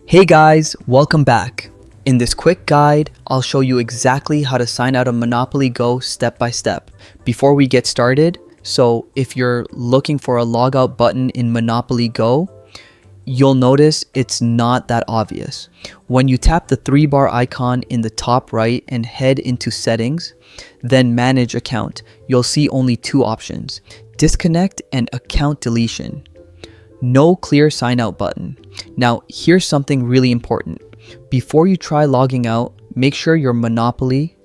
Hey guys, welcome back. In this quick guide, I'll show you exactly how to sign out of Monopoly Go step by step. Before we get started, so if you're looking for a logout button in Monopoly Go, you'll notice it's not that obvious. When you tap the 3-bar icon in the top right and head into settings, then manage account, you'll see only two options: disconnect and account deletion. No clear sign out button. Now, here's something really important. Before you try logging out, make sure your Monopoly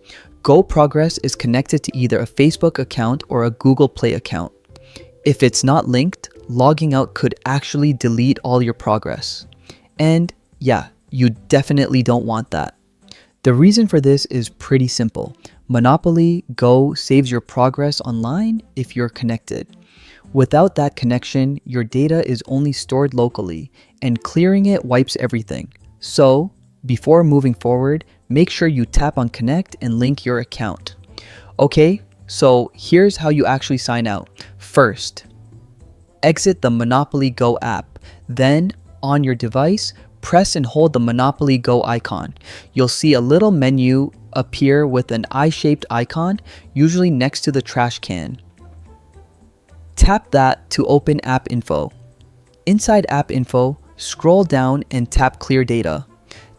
Go progress is connected to either a Facebook account or a Google Play account. If it's not linked, logging out could actually delete all your progress. And yeah, you definitely don't want that. The reason for this is pretty simple. Monopoly Go saves your progress online if you're connected. Without that connection, your data is only stored locally, and clearing it wipes everything. So, before moving forward, make sure you tap on connect and link your account. Okay, so here's how you actually sign out. First, exit the Monopoly Go app. Then, on your device, press and hold the Monopoly Go icon. You'll see a little menu appear with an eye-shaped icon, usually next to the trash can. Tap that to open App Info. Inside App Info, scroll down and tap Clear Data.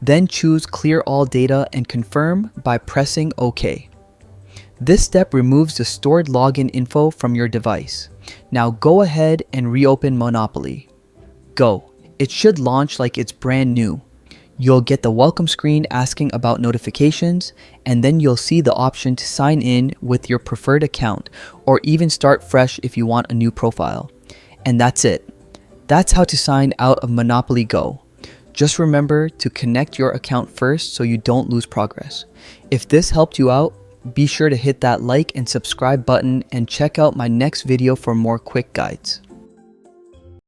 Then choose Clear All Data and confirm by pressing OK. This step removes the stored login info from your device. Now go ahead and reopen Monopoly Go. It should launch like it's brand new. You'll get the welcome screen asking about notifications, and then you'll see the option to sign in with your preferred account or even start fresh if you want a new profile. And that's it. That's how to sign out of Monopoly Go. Just remember to connect your account first so you don't lose progress. If this helped you out, be sure to hit that like and subscribe button and check out my next video for more quick guides.